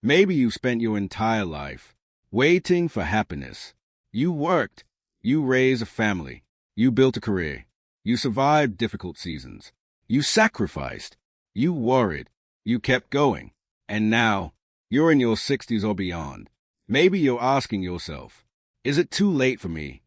Maybe you've spent your entire life waiting for happiness. You worked, you raised a family, you built a career, you survived difficult seasons, you sacrificed, you worried, you kept going, and now you're in your 60s or beyond. Maybe you're asking yourself, is it too late for me?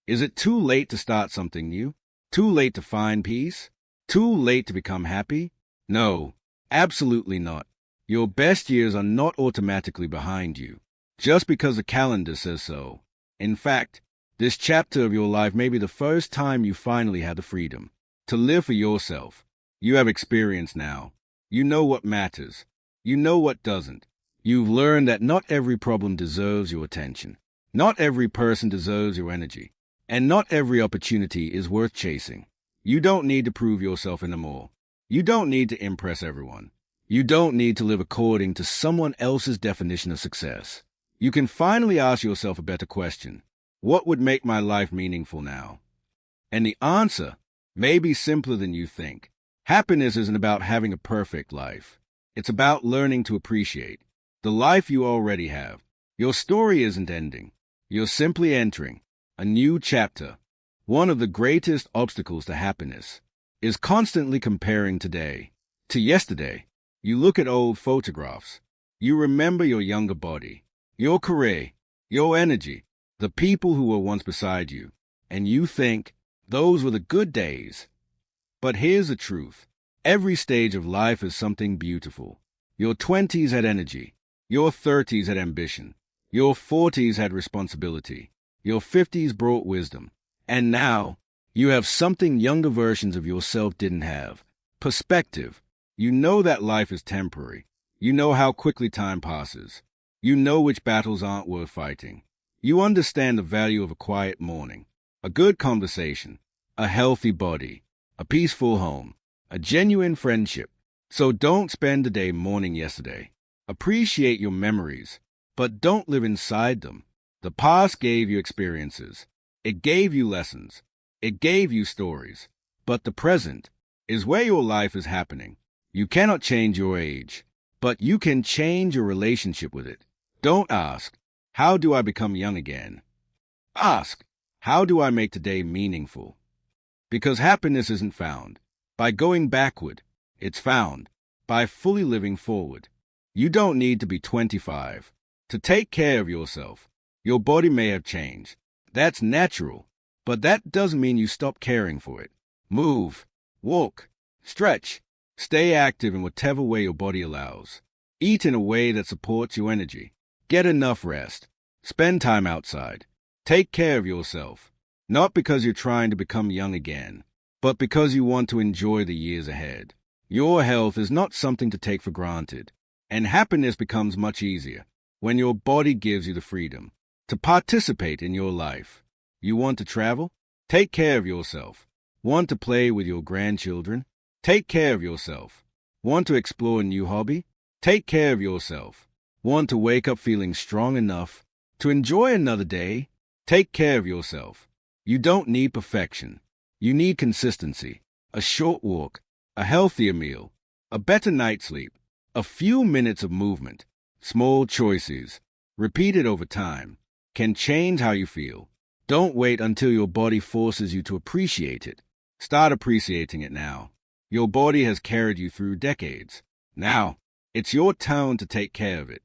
Is it too late to start something new? Too late to find peace? Too late to become happy? No, absolutely not. Your best years are not automatically behind you, just because the calendar says so. In fact, this chapter of your life may be the first time you finally had the freedom to live for yourself. You have experience now. You know what matters. You know what doesn't. You've learned that not every problem deserves your attention. Not every person deserves your energy. And not every opportunity is worth chasing. You don't need to prove yourself anymore. You don't need to impress everyone. You don't need to live according to someone else's definition of success. You can finally ask yourself a better question. What would make my life meaningful now? And the answer may be simpler than you think. Happiness isn't about having a perfect life. It's about learning to appreciate the life you already have. Your story isn't ending. You're simply entering a new chapter. One of the greatest obstacles to happiness is constantly comparing today to yesterday. You look at old photographs. You remember your younger body, your career, your energy, the people who were once beside you, and you think those were the good days. But here's the truth. Every stage of life is something beautiful. Your 20s had energy. Your 30s had ambition. Your 40s had responsibility. Your 50s brought wisdom. And now, you have something younger versions of yourself didn't have. Perspective. You know that life is temporary. You know how quickly time passes. You know which battles aren't worth fighting. You understand the value of a quiet morning, a good conversation, a healthy body, a peaceful home, a genuine friendship. So don't spend the day mourning yesterday. Appreciate your memories, but don't live inside them. The past gave you experiences. It gave you lessons. It gave you stories. But the present is where your life is happening. You cannot change your age, but you can change your relationship with it. Don't ask, how do I become young again? Ask, how do I make today meaningful? Because happiness isn't found by going backward. It's found by fully living forward. You don't need to be 25 to take care of yourself. Your body may have changed. That's natural, but that doesn't mean you stop caring for it. Move, walk, stretch, stay active in whatever way your body allows. Eat in a way that supports your energy. Get enough rest. Spend time outside. Take care of yourself, not because you're trying to become young again, but because you want to enjoy the years ahead. Your health is not something to take for granted, and happiness becomes much easier when your body gives you the freedom to participate in your life. You want to travel? Take care of yourself. Want to play with your grandchildren? Take care of yourself. Want to explore a new hobby? Take care of yourself. Want to wake up feeling strong enough to enjoy another day? Take care of yourself. You don't need perfection. You need consistency. A short walk, a healthier meal, a better night's sleep, a few minutes of movement. Small choices, repeated over time, can change how you feel. Don't wait until your body forces you to appreciate it. Start appreciating it now. Your body has carried you through decades. Now, it's your turn to take care of it.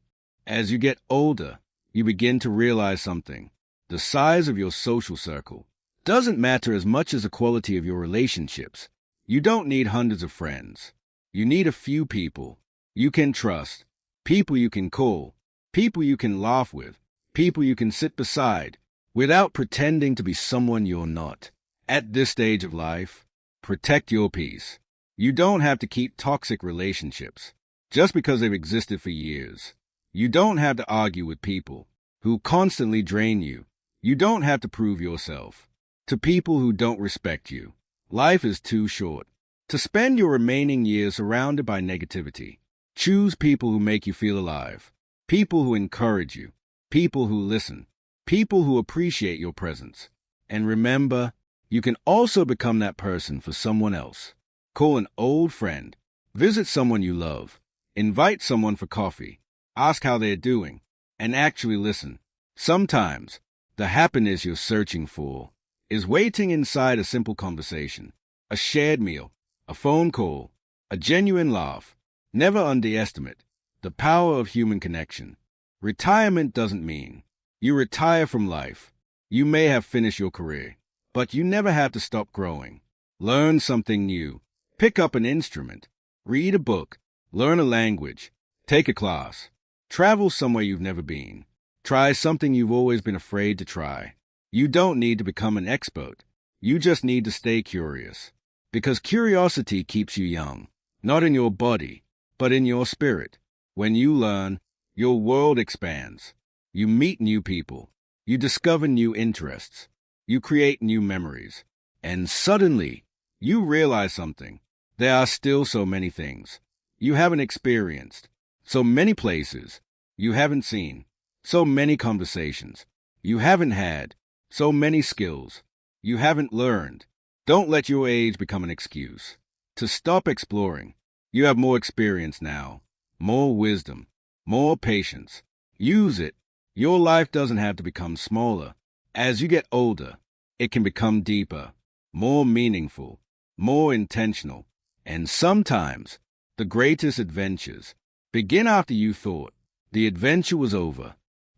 As you get older, you begin to realize something. The size of your social circle doesn't matter as much as the quality of your relationships. You don't need hundreds of friends. You need a few people you can trust, people you can call, people you can laugh with, people you can sit beside, without pretending to be someone you're not. At this stage of life, protect your peace. You don't have to keep toxic relationships just because they've existed for years. You don't have to argue with people who constantly drain you. You don't have to prove yourself to people who don't respect you. Life is too short to spend your remaining years surrounded by negativity. Choose people who make you feel alive, people who encourage you, people who listen, people who appreciate your presence. And remember, you can also become that person for someone else. Call an old friend, visit someone you love, invite someone for coffee, ask how they're doing, and actually listen. Sometimes, the happiness you're searching for is waiting inside a simple conversation, a shared meal, a phone call, a genuine laugh. Never underestimate the power of human connection. Retirement doesn't mean you retire from life. You may have finished your career, but you never have to stop growing. Learn something new. Pick up an instrument. Read a book. Learn a language. Take a class. Travel somewhere you've never been. Try something you've always been afraid to try. You don't need to become an expert. You just need to stay curious. Because curiosity keeps you young, not in your body, but in your spirit. When you learn, your world expands. You meet new people. You discover new interests. You create new memories. And suddenly, you realize something. There are still so many things you haven't experienced, so many places you haven't seen, so many conversations you haven't had, so many skills you haven't learned. Don't let your age become an excuse to stop exploring. You have more experience now, more wisdom, more patience. Use it. Your life doesn't have to become smaller. As you get older, it can become deeper, more meaningful, more intentional. And sometimes, the greatest adventures begin after you thought the adventure was over.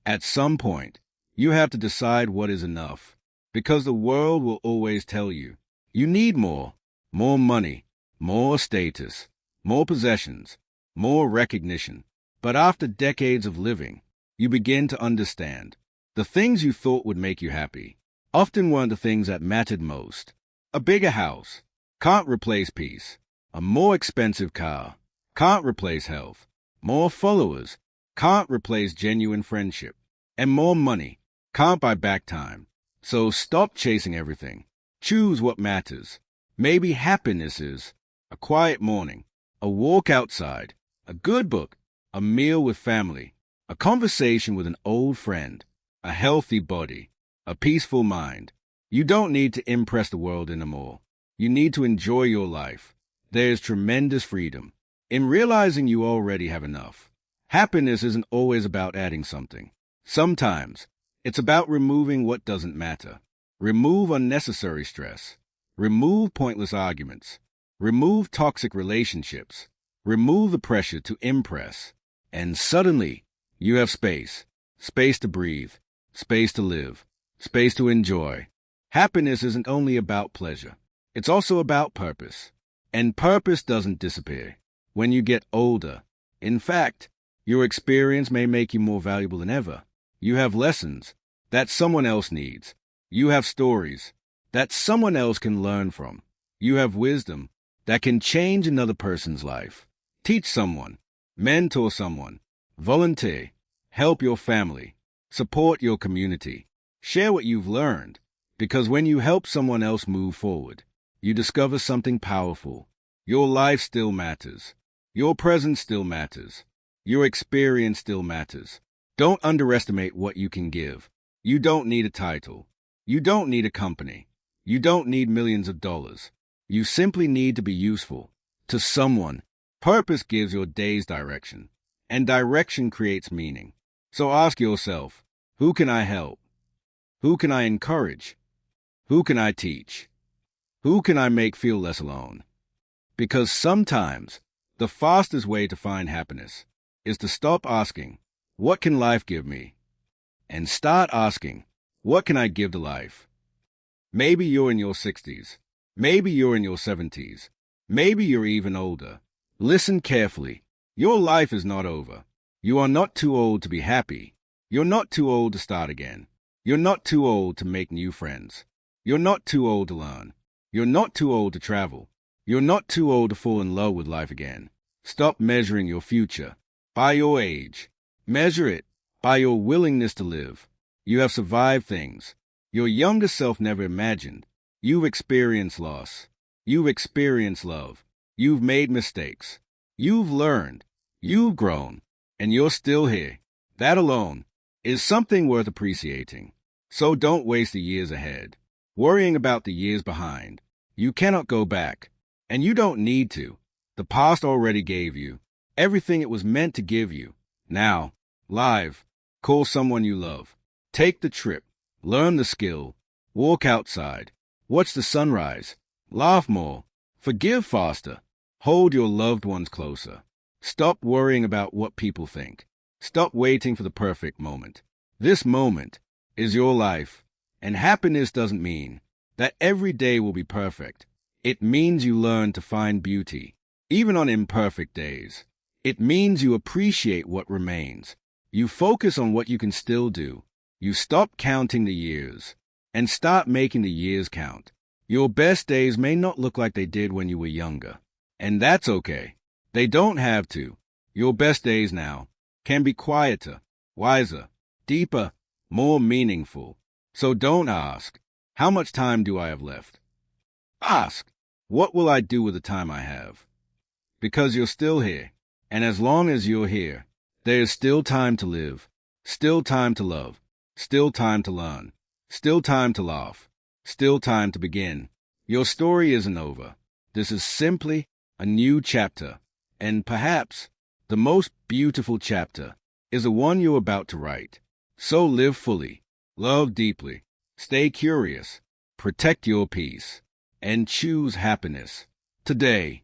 At some point, you have to decide what is enough, because the world will always tell you you need more money, more status, more possessions, more recognition. But after decades of living, you begin to understand the things you thought would make you happy often weren't the things that mattered most. A bigger house can't replace peace. A more expensive car can't replace health. More followers can't replace genuine friendship. And more money can't buy back time. So stop chasing everything. Choose what matters. Maybe happiness is a quiet morning, a walk outside, a good book, a meal with family, a conversation with an old friend, a healthy body, a peaceful mind. You don't need to impress the world anymore. You need to enjoy your life. There's tremendous freedom in realizing you already have enough. Happiness isn't always about adding something. Sometimes it's about removing what doesn't matter. Remove unnecessary stress. Remove pointless arguments. Remove toxic relationships. Remove the pressure to impress. And suddenly, you have space. Space to breathe. Space to live. Space to enjoy. Happiness isn't only about pleasure. It's also about purpose. And purpose doesn't disappear when you get older. In fact, your experience may make you more valuable than ever. You have lessons that someone else needs. You have stories that someone else can learn from. You have wisdom that can change another person's life. Teach someone, mentor someone, volunteer, help your family, support your community. Share what you've learned, because when you help someone else move forward, you discover something powerful. Your life still matters. Your presence still matters. Your experience still matters. Don't underestimate what you can give. You don't need a title. You don't need a company. You don't need millions of dollars. You simply need to be useful to someone. Purpose gives your days direction, and direction creates meaning. So ask yourself, who can I help? Who can I encourage? Who can I teach? Who can I make feel less alone? Because sometimes the fastest way to find happiness is to stop asking, what can life give me? And start asking, what can I give to life? Maybe you're in your 60s. Maybe you're in your 70s. Maybe you're even older. Listen carefully. Your life is not over. You are not too old to be happy. You're not too old to start again. You're not too old to make new friends. You're not too old to learn. You're not too old to travel. You're not too old to fall in love with life again. Stop measuring your future by your age. Measure it by your willingness to live. You have survived things your younger self never imagined. You've experienced loss. You've experienced love. You've made mistakes. You've learned. You've grown. And you're still here. That alone is something worth appreciating. So don't waste the years ahead worrying about the years behind. You cannot go back, and you don't need to. The past already gave you everything it was meant to give you. Now, Live. Call someone you love. Take the trip. Learn the skill. Walk outside. Watch the sunrise. Laugh more. Forgive faster. Hold your loved ones closer. Stop worrying about what people think. Stop waiting for the perfect moment. This moment is your life, and happiness doesn't mean that every day will be perfect. It means you learn to find beauty, even on imperfect days. It means you appreciate what remains. You focus on what you can still do. You stop counting the years and start making the years count. Your best days may not look like they did when you were younger, and that's okay. They don't have to. Your best days now can be quieter, wiser, deeper, more meaningful. So don't ask, how much time do I have left? Ask, what will I do with the time I have? Because you're still here, and as long as you're here, there is still time to live, still time to love, still time to learn, still time to laugh, still time to begin. Your story isn't over. This is simply a new chapter, and perhaps the most beautiful chapter is the one you're about to write. So live fully, love deeply, stay curious, protect your peace, and choose happiness today.